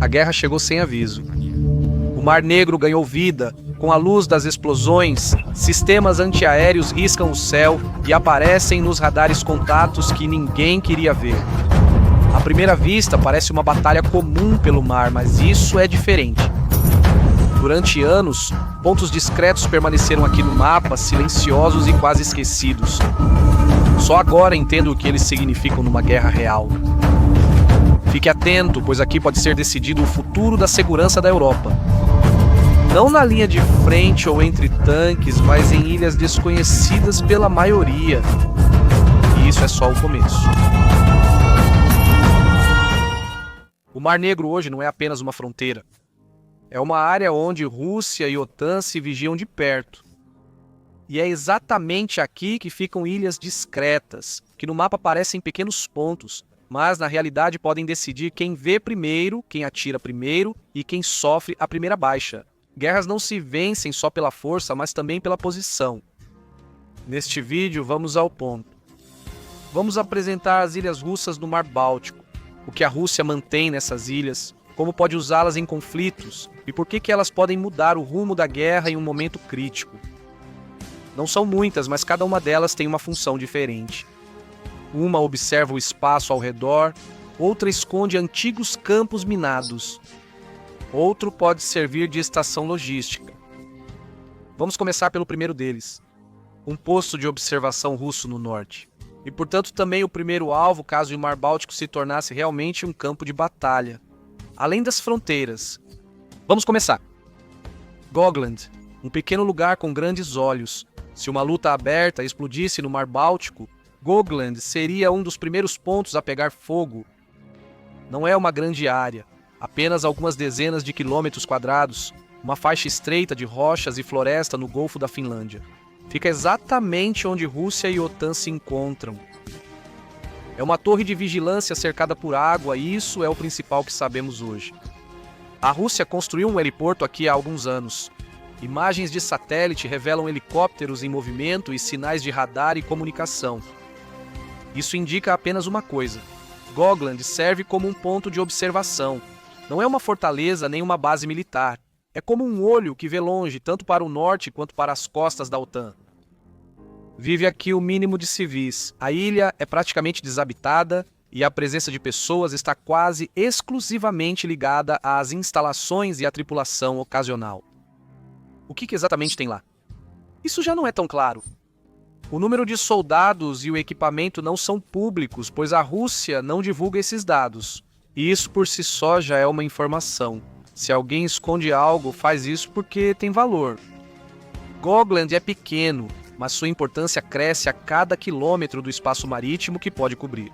a guerra chegou sem aviso. O Mar Negro ganhou vida, com a luz das explosões, sistemas antiaéreos riscam o céu e aparecem nos radares contatos que ninguém queria ver. À primeira vista, parece uma batalha comum pelo mar, mas isso é diferente. Durante anos, pontos discretos permaneceram aqui no mapa, silenciosos e quase esquecidos. Só agora entendo o que eles significam numa guerra real. Fique atento, pois aqui pode ser decidido o futuro da segurança da Europa. Não na linha de frente ou entre tanques, mas em ilhas desconhecidas pela maioria. E isso é só o começo. O Mar Negro hoje não é apenas uma fronteira. É uma área onde Rússia e OTAN se vigiam de perto. E é exatamente aqui que ficam ilhas discretas, que no mapa parecem pequenos pontos, mas na realidade podem decidir quem vê primeiro, quem atira primeiro e quem sofre a primeira baixa. Guerras não se vencem só pela força, mas também pela posição. Neste vídeo, vamos ao ponto. Vamos apresentar as ilhas russas no Mar Báltico, o que a Rússia mantém nessas ilhas, como pode usá-las em conflitos e por que elas podem mudar o rumo da guerra em um momento crítico. Não são muitas, mas cada uma delas tem uma função diferente. Uma observa o espaço ao redor, outra esconde antigos campos minados. Outro pode servir de estação logística. Vamos começar pelo primeiro deles, um posto de observação russo no norte. E, portanto, também o primeiro alvo caso o Mar Báltico se tornasse realmente um campo de batalha. Além das fronteiras. Vamos começar. Gotland, um pequeno lugar com grandes olhos. Se uma luta aberta explodisse no Mar Báltico, Gotland seria um dos primeiros pontos a pegar fogo. Não é uma grande área, apenas algumas dezenas de quilômetros quadrados, uma faixa estreita de rochas e floresta no Golfo da Finlândia. Fica exatamente onde Rússia e OTAN se encontram. É uma torre de vigilância cercada por água e isso é o principal que sabemos hoje. A Rússia construiu um heliporto aqui há alguns anos. Imagens de satélite revelam helicópteros em movimento e sinais de radar e comunicação. Isso indica apenas uma coisa. Gotland serve como um ponto de observação. Não é uma fortaleza nem uma base militar. É como um olho que vê longe, tanto para o norte quanto para as costas da OTAN. Vive aqui o mínimo de civis. A ilha é praticamente desabitada e a presença de pessoas está quase exclusivamente ligada às instalações e à tripulação ocasional. O que exatamente tem lá? Isso já não é tão claro. O número de soldados e o equipamento não são públicos, pois a Rússia não divulga esses dados. E isso por si só já é uma informação. Se alguém esconde algo, faz isso porque tem valor. Gotland é pequeno, mas sua importância cresce a cada quilômetro do espaço marítimo que pode cobrir.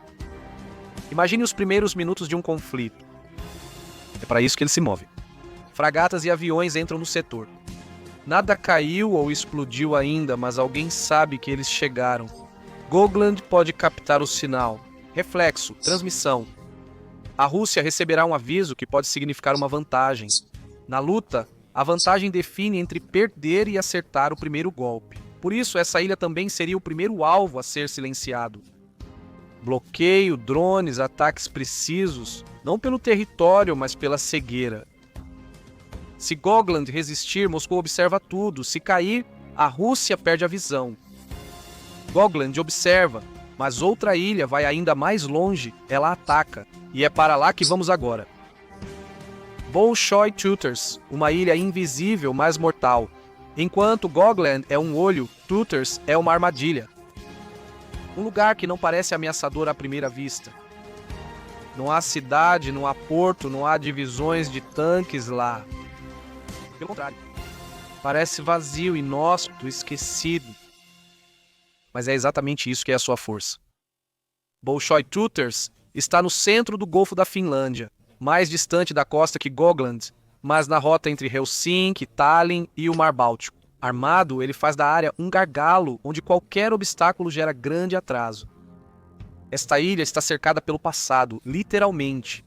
Imagine os primeiros minutos de um conflito. É para isso que ele se move. Fragatas e aviões entram no setor. Nada caiu ou explodiu ainda, mas alguém sabe que eles chegaram. Gotland pode captar o sinal. Reflexo, transmissão. A Rússia receberá um aviso que pode significar uma vantagem. Na luta, a vantagem define entre perder e acertar o primeiro golpe. Por isso, essa ilha também seria o primeiro alvo a ser silenciado. Bloqueio, drones, ataques precisos, não pelo território, mas pela cegueira. Se Gotland resistir, Moscou observa tudo. Se cair, a Rússia perde a visão. Gotland observa, mas outra ilha vai ainda mais longe, ela ataca. E é para lá que vamos agora. Bolshoi Tuters, uma ilha invisível, mas mortal. Enquanto Gotland é um olho, Tuters é uma armadilha. Um lugar que não parece ameaçador à primeira vista. Não há cidade, não há porto, não há divisões de tanques lá. Pelo contrário, parece vazio, inóspito, esquecido. Mas é exatamente isso que é a sua força. Bolshoi Tuters está no centro do Golfo da Finlândia, mais distante da costa que Gotland, mas na rota entre Helsinki, Tallinn e o Mar Báltico. Armado, ele faz da área um gargalo onde qualquer obstáculo gera grande atraso. Esta ilha está cercada pelo passado, literalmente.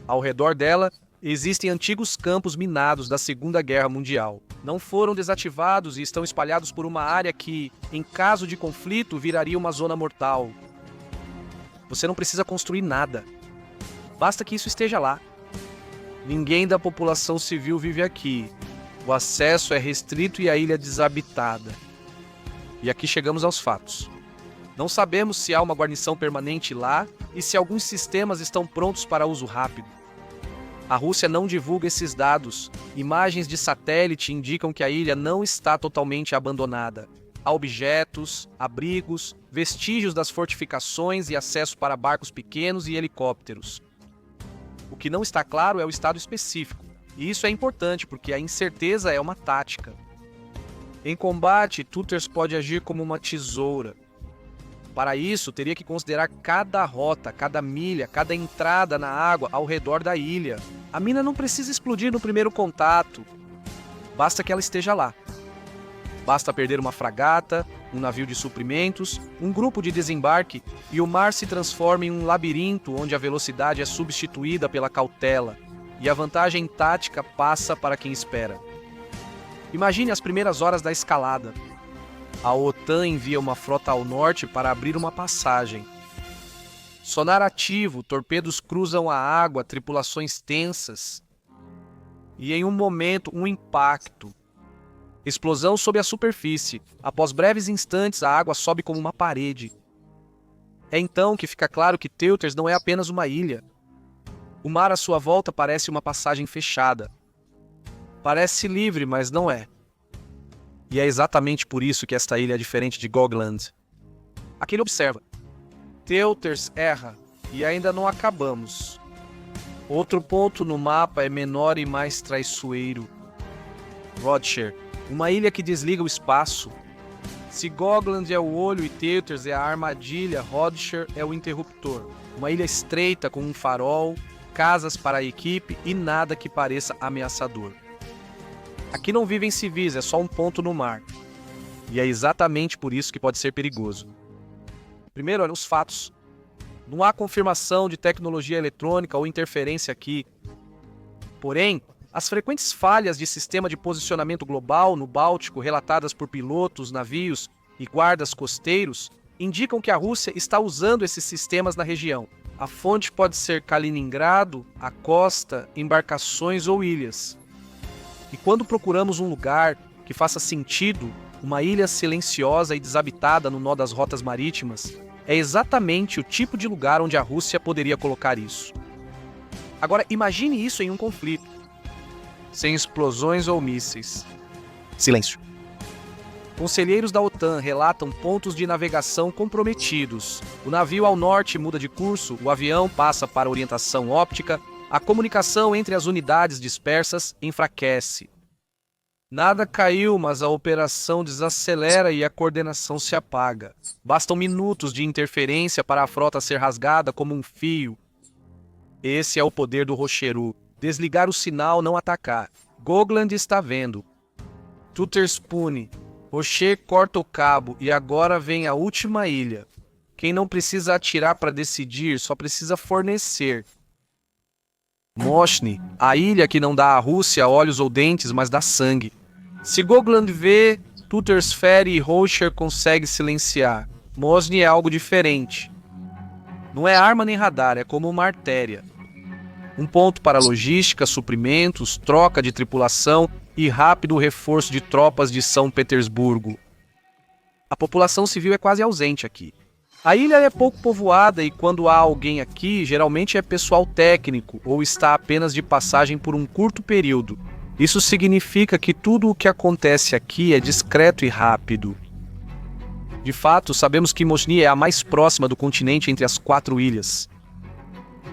Ao redor dela, existem antigos campos minados da Segunda Guerra Mundial. Não foram desativados e estão espalhados por uma área que, em caso de conflito, viraria uma zona mortal. Você não precisa construir nada. Basta que isso esteja lá. Ninguém da população civil vive aqui. O acesso é restrito e a ilha é desabitada. E aqui chegamos aos fatos. Não sabemos se há uma guarnição permanente lá e se alguns sistemas estão prontos para uso rápido. A Rússia não divulga esses dados. Imagens de satélite indicam que a ilha não está totalmente abandonada. Há objetos, abrigos, vestígios das fortificações e acesso para barcos pequenos e helicópteros. O que não está claro é o estado específico. E isso é importante porque a incerteza é uma tática. Em combate, Tuters pode agir como uma tesoura. Para isso, teria que considerar cada rota, cada milha, cada entrada na água ao redor da ilha. A mina não precisa explodir no primeiro contato. Basta que ela esteja lá. Basta perder uma fragata, um navio de suprimentos, um grupo de desembarque e o mar se transforma em um labirinto onde a velocidade é substituída pela cautela e a vantagem tática passa para quem espera. Imagine as primeiras horas da escalada. A OTAN envia uma frota ao norte para abrir uma passagem. Sonar ativo, torpedos cruzam a água, tripulações tensas. E em um momento, um impacto. Explosão sob a superfície. Após breves instantes, a água sobe como uma parede. É então que fica claro que Teuters não é apenas uma ilha. O mar à sua volta parece uma passagem fechada. Parece livre, mas não é. E é exatamente por isso que esta ilha é diferente de Gogland. Aqui ele observa. Teuters erra, e ainda não acabamos. Outro ponto no mapa é menor e mais traiçoeiro. Rodshire, uma ilha que desliga o espaço. Se Gogland é o olho e Teuters é a armadilha, Rodshire é o interruptor. Uma ilha estreita com um farol, casas para a equipe e nada que pareça ameaçador. Aqui não vivem civis, é só um ponto no mar. E é exatamente por isso que pode ser perigoso. Primeiro, olha os fatos. Não há confirmação de tecnologia eletrônica ou interferência aqui. Porém, as frequentes falhas de sistema de posicionamento global no Báltico, relatadas por pilotos, navios e guardas costeiros, indicam que a Rússia está usando esses sistemas na região. A fonte pode ser Kaliningrado, a costa, embarcações ou ilhas. E quando procuramos um lugar que faça sentido, uma ilha silenciosa e desabitada no nó das rotas marítimas, é exatamente o tipo de lugar onde a Rússia poderia colocar isso. Agora, imagine isso em um conflito. Sem explosões ou mísseis. Silêncio. Conselheiros da OTAN relatam pontos de navegação comprometidos. O navio ao norte muda de curso, o avião passa para orientação óptica, a comunicação entre as unidades dispersas enfraquece. Nada caiu, mas a operação desacelera e a coordenação se apaga. Bastam minutos de interferência para a frota ser rasgada como um fio. Esse é o poder do Rocheru. Desligar o sinal, não atacar. Gogland está vendo. Tuters pune. Rocher corta o cabo e agora vem a última ilha. Quem não precisa atirar para decidir, só precisa fornecer. Moshny, a ilha que não dá à Rússia olhos ou dentes, mas dá sangue. Se Gogland vê, Tuters fere e Rocher consegue silenciar. Moshny é algo diferente. Não é arma nem radar, é como uma artéria. Um ponto para logística, suprimentos, troca de tripulação e rápido reforço de tropas de São Petersburgo. A população civil é quase ausente aqui. A ilha é pouco povoada e quando há alguém aqui, geralmente é pessoal técnico ou está apenas de passagem por um curto período. Isso significa que tudo o que acontece aqui é discreto e rápido. De fato, sabemos que Moshny é a mais próxima do continente entre as 4 ilhas.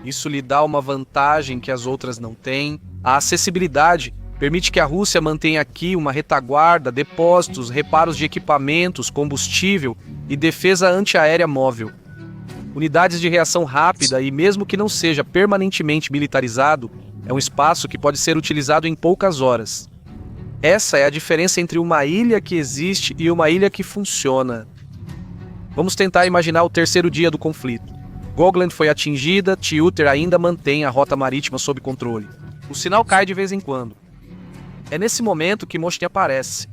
Isso lhe dá uma vantagem que as outras não têm. A acessibilidade permite que a Rússia mantenha aqui uma retaguarda, depósitos, reparos de equipamentos, combustível e defesa antiaérea móvel. Unidades de reação rápida e, mesmo que não seja permanentemente militarizado, é um espaço que pode ser utilizado em poucas horas. Essa é a diferença entre uma ilha que existe e uma ilha que funciona. Vamos tentar imaginar o terceiro dia do conflito. Gogland foi atingida, Teuter ainda mantém a rota marítima sob controle. O sinal cai de vez em quando. É nesse momento que Moshny aparece.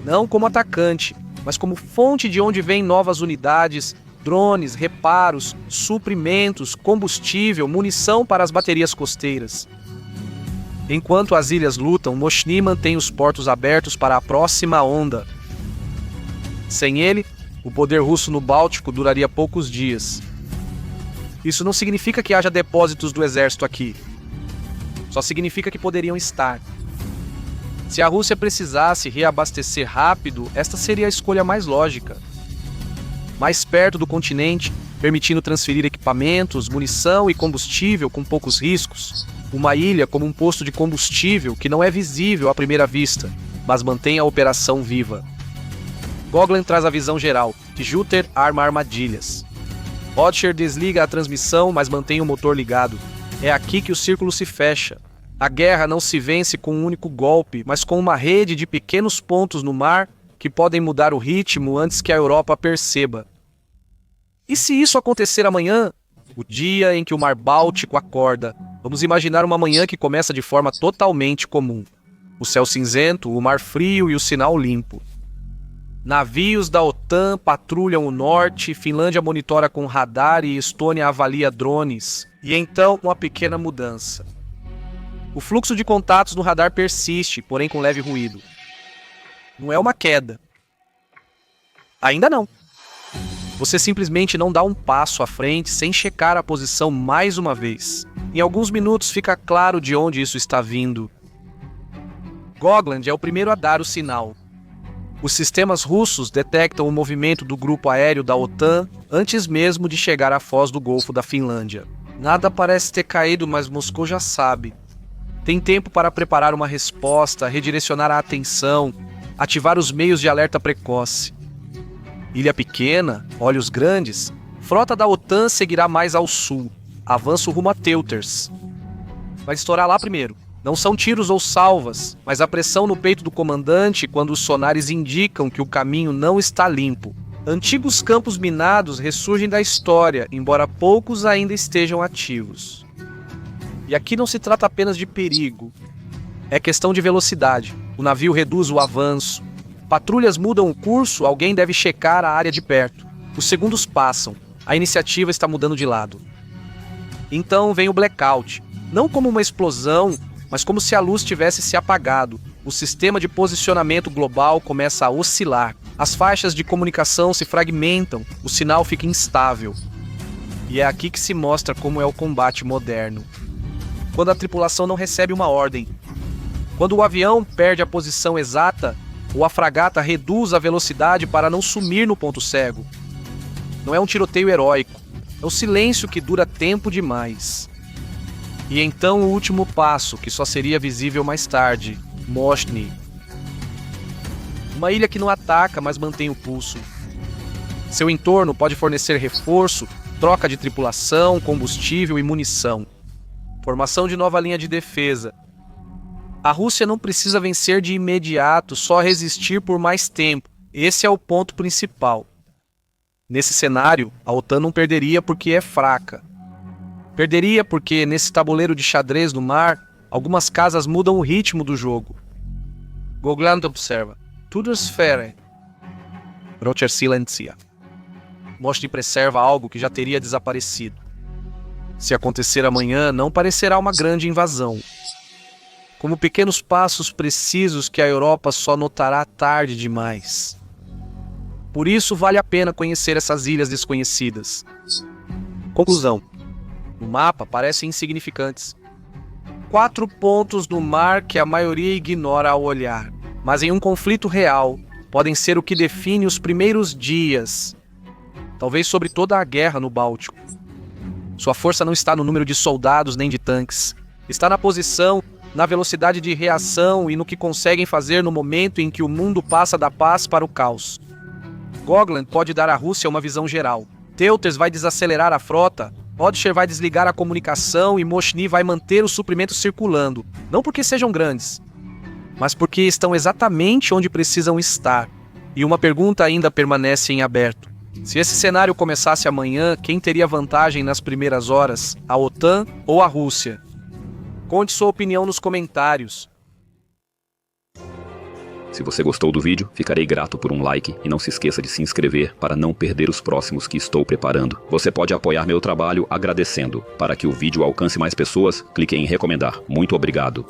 Não como atacante, mas como fonte de onde vêm novas unidades, drones, reparos, suprimentos, combustível, munição para as baterias costeiras. Enquanto as ilhas lutam, Moshny mantém os portos abertos para a próxima onda. Sem ele, o poder russo no Báltico duraria poucos dias. Isso não significa que haja depósitos do exército aqui. Só significa que poderiam estar. Se a Rússia precisasse reabastecer rápido, esta seria a escolha mais lógica. Mais perto do continente, permitindo transferir equipamentos, munição e combustível com poucos riscos. Uma ilha como um posto de combustível que não é visível à primeira vista, mas mantém a operação viva. Goglen traz a visão geral, que Jutter arma armadilhas. Odsher desliga a transmissão, mas mantém o motor ligado. É aqui que o círculo se fecha. A guerra não se vence com um único golpe, mas com uma rede de pequenos pontos no mar que podem mudar o ritmo antes que a Europa perceba. E se isso acontecer amanhã? O dia em que o Mar Báltico acorda. Vamos imaginar uma manhã que começa de forma totalmente comum. O céu cinzento, o mar frio e o sinal limpo. Navios da OTAN patrulham o norte, Finlândia monitora com radar e Estônia avalia drones. E então, uma pequena mudança. O fluxo de contatos no radar persiste, porém com leve ruído. Não é uma queda. Ainda não. Você simplesmente não dá um passo à frente sem checar a posição mais uma vez. Em alguns minutos fica claro de onde isso está vindo. Gogland é o primeiro a dar o sinal. Os sistemas russos detectam o movimento do grupo aéreo da OTAN antes mesmo de chegar à foz do Golfo da Finlândia. Nada parece ter caído, mas Moscou já sabe. Tem tempo para preparar uma resposta, redirecionar a atenção, ativar os meios de alerta precoce. Ilha pequena, olhos grandes, frota da OTAN seguirá mais ao sul, avanço rumo a Teuters. Vai estourar lá primeiro. Não são tiros ou salvas, mas a pressão no peito do comandante quando os sonares indicam que o caminho não está limpo. Antigos campos minados ressurgem da história, embora poucos ainda estejam ativos. E aqui não se trata apenas de perigo. É questão de velocidade. O navio reduz o avanço. Patrulhas mudam o curso, alguém deve checar a área de perto. Os segundos passam. A iniciativa está mudando de lado. Então vem o blackout. Não como uma explosão, mas como se a luz tivesse se apagado. O sistema de posicionamento global começa a oscilar. As faixas de comunicação se fragmentam, o sinal fica instável. E é aqui que se mostra como é o combate moderno. Quando a tripulação não recebe uma ordem. Quando o avião perde a posição exata, ou a fragata reduz a velocidade para não sumir no ponto cego. Não é um tiroteio heróico, é o silêncio que dura tempo demais. E então o último passo, que só seria visível mais tarde, Moshny. Uma ilha que não ataca, mas mantém o pulso. Seu entorno pode fornecer reforço, troca de tripulação, combustível e munição. Formação de nova linha de defesa. A Rússia não precisa vencer de imediato, só resistir por mais tempo. Esse é o ponto principal. Nesse cenário, a OTAN não perderia porque é fraca. Perderia porque, nesse tabuleiro de xadrez no mar, algumas casas mudam o ritmo do jogo. Gogland observa. Tudors fere. Rocher silencia. Moshny preserva algo que já teria desaparecido. Se acontecer amanhã, não parecerá uma grande invasão. Como pequenos passos precisos que a Europa só notará tarde demais. Por isso vale a pena conhecer essas ilhas desconhecidas. Conclusão. No mapa parecem insignificantes. 4 pontos no mar que a maioria ignora ao olhar, mas em um conflito real, podem ser o que define os primeiros dias, talvez sobre toda a guerra no Báltico. Sua força não está no número de soldados nem de tanques, está na posição, na velocidade de reação e no que conseguem fazer no momento em que o mundo passa da paz para o caos. Gogland pode dar à Rússia uma visão geral. Teuters vai desacelerar a frota, Odsher vai desligar a comunicação e Moshny vai manter os suprimentos circulando, não porque sejam grandes, mas porque estão exatamente onde precisam estar. E uma pergunta ainda permanece em aberto. Se esse cenário começasse amanhã, quem teria vantagem nas primeiras horas, a OTAN ou a Rússia? Conte sua opinião nos comentários. Se você gostou do vídeo, ficarei grato por um like e não se esqueça de se inscrever para não perder os próximos que estou preparando. Você pode apoiar meu trabalho agradecendo. Para que o vídeo alcance mais pessoas, clique em recomendar. Muito obrigado.